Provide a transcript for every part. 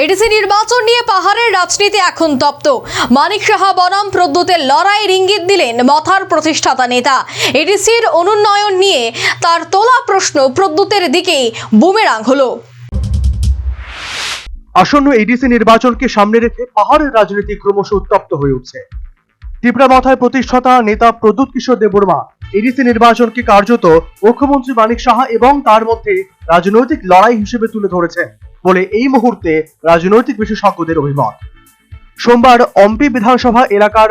ADC নির্বাচন নিয়ে পাহাড়ের রাজনীতি এখন তপ্ত। মানিক সাহা বনাম প্রদ্যুতের লড়াইয়ের ইঙ্গিত দিলেন মথার প্রতিষ্ঠাতা নেতা। এডিসির অনুন্নয়ন নিয়ে তার তোলা প্রশ্ন প্রদ্যুতের দিকেই বুমেরাং হলো। আসন্ন এডিসি নির্বাচনকে সামনে রেখে পাহাড়ের রাজনীতি ক্রমশ উত্তপ্ত হয়ে উঠছে। ত্রিপুরামথায় প্রতিষ্ঠাতা নেতা প্রদ্যুৎ কিশোর দেববর্মা এডিসি নির্বাচনকে কার্যত মুখ্যমন্ত্রী মানিক সাহা এবং তার মধ্যে রাজনৈতিক লড়াই হিসেবে তুলে ধরেছেন বলে এই মুহূর্তে রাজনৈতিক বিশেষজ্ঞদের অভিমত। সোমবার অম্পি বিধানসভা এলাকার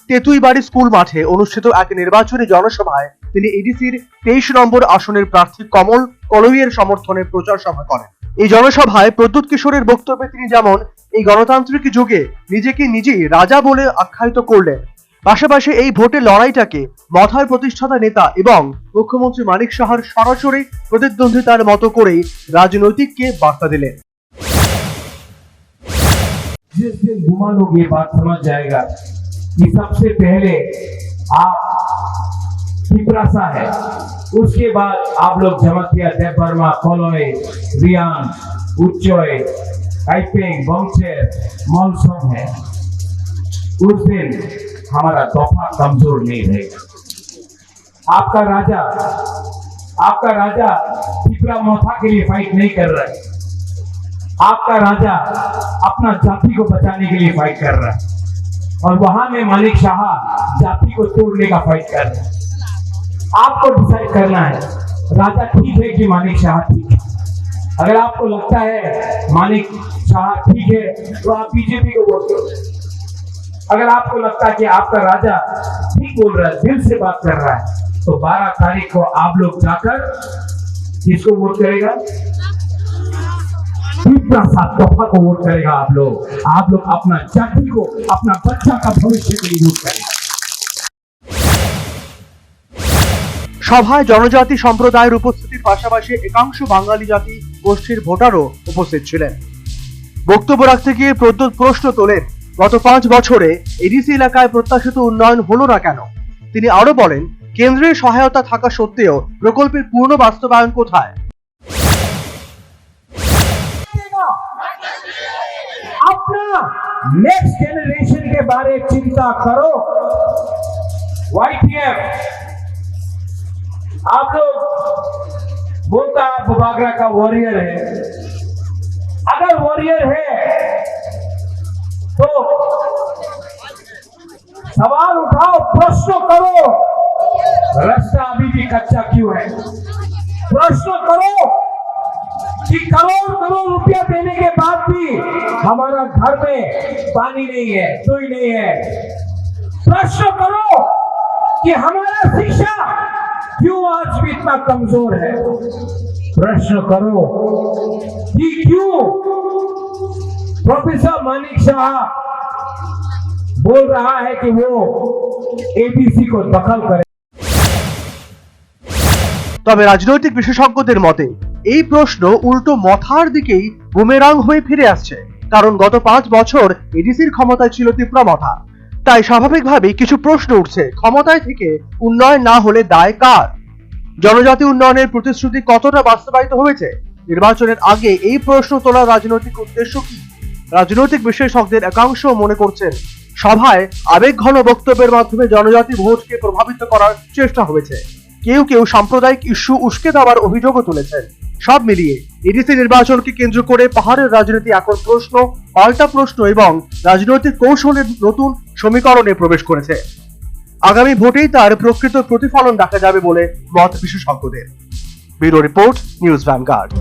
তেতুইবাড়ি স্কুল মাঠে অনুষ্ঠিত এক নির্বাচনী জনসভায় তিনি এডিসির 23 নম্বর আসনের প্রার্থী কমল কলইয়ের সমর্থনে প্রচার সভা করেন। এই জনসভায় প্রদ্যুৎ কিশোরের বক্তব্যে তিনি যেমন এই গণতান্ত্রিক যুগে নিজেকে নিজেই রাজা বলে আখ্যায়িত করলেন, পাশাপাশি এই ভোটের লড়াইটাকে মথার প্রতিষ্ঠাতা নেতা এবং মুখ্যমন্ত্রী মানিক সাহার সরাসরি প্রতিদ্বন্দ্বিতার মতো করেই রাজনৈতিককে বার্তা দিলেন। जिस दिन घुमा लोग ये बात समझ जाएगा कि सबसे पहले आप त्रिपुरासा है, उसके बाद आप लोग जमतिया, देवबर्मा, कोलोई, रियान, उच्चोय, काइपेंग, बंगचेर, मॉलसोम है। उस दिन हमारा तोहफा कमजोर नहीं रहेगा। आपका राजा त्रिपुरा मोथा के लिए फाइट नहीं कर रहा है। आपका राजा अपना जाति को बचाने के लिए फाइट कर रहा है और वहां में मानिक शाह जाति को तोड़ने का फाइट कर रहा है। आपको डिसाइड करना है राजा ठीक है कि मानिक शाह ठीक है। अगर आपको लगता है मानिक शाह ठीक है तो आप बीजेपी को वोट करो। अगर आपको लगता है कि आपका राजा ठीक बोल रहा है, दिल से बात कर रहा है, तो 12 तारीख को आप लोग जाकर किसको वोट करेगा? तोहफा को वोट करेगा। आप लोग अपना जाति को, अपना बच्चा का भविष्य के लिए वोट करेगा। সভায় জনজাতি সম্প্রদায়ের উপস্থিতির পাশাপাশি একাংশ বাঙালি জাতি গোষ্ঠীর ভোটারও উপস্থিত ছিলেন। বক্তব্য রাখতে গিয়ে প্রদ্যুৎ প্রশ্ন তোলেন, গত 5 বছরে এডিসি এলাকায় প্রত্যাশিত উন্নয়ন হলো না কেন? তিনি আরো বলেন, কেন্দ্রের সহায়তা থাকা সত্ত্বেও প্রকল্পের পূর্ণ বাস্তবায়ন কোথায়? अपना नेक्स्ट जनरेशन के बारे में चिंता करो। YPF आप लोग बोलता है बागरा का वॉरियर है। अगर वॉरियर है तो सवाल उठाओ, प्रश्न करो, रास्ता अभी भी कच्चा क्यों है? प्रश्न करो कि करोड़ रुपया देने के बाद भी हमारा घर में पानी नहीं है, सुई नहीं है। प्रश्न करो कि हमारा शिक्षा क्यों आज भी इतना कमजोर है। प्रश्न करो कि क्यों प्रोफेसर मानिक शाह बोल रहा है कि वो एबीसी को दखल करे। তবে রাজনৈতিক বিশেষজ্ঞদের মতে এই প্রশ্ন উল্টো মথার দিকেই বুমেরাং হয়ে ফিরে আসছে, কারণ গত 5 বছর এডিসির ক্ষমতায় ছিল ত্রিপুরামথা। তাই স্বাভাবিকভাবেই কিছু প্রশ্ন উঠছে, ক্ষমতায় থেকে উন্নয়ন না হলে দায় কার? জনজাতি উন্নয়নের প্রতিশ্রুতি কতটা বাস্তবায়িত হয়েছে? নির্বাচনের আগে এই প্রশ্ন তোলার রাজনৈতিক উদ্দেশ্য কি? রাজনৈতিক বিশেষজ্ঞদের একাংশ মনে করছেন সভায় আবেগঘন বক্তব্যের মাধ্যমে জনজাতি ভোটকে প্রভাবিত করার চেষ্টা হয়েছে। কেউ কেউ সাম্প্রদায়িক ইস্যু উস্কে দেওয়ার অভিযোগও তুলেছেন। সব মিলিয়ে এডিসি নির্বাচনকে কেন্দ্র করে পাহাড়ের রাজনীতি এখন প্রশ্ন, পাল্টা প্রশ্ন এবং রাজনৈতিক কৌশলের নতুন সমীকরণে প্রবেশ করেছে। আগামী ভোটেই তার প্রকৃত প্রতিফলন দেখা যাবে বলে মত বিশেষজ্ঞদের। Bureau report, news vanguard.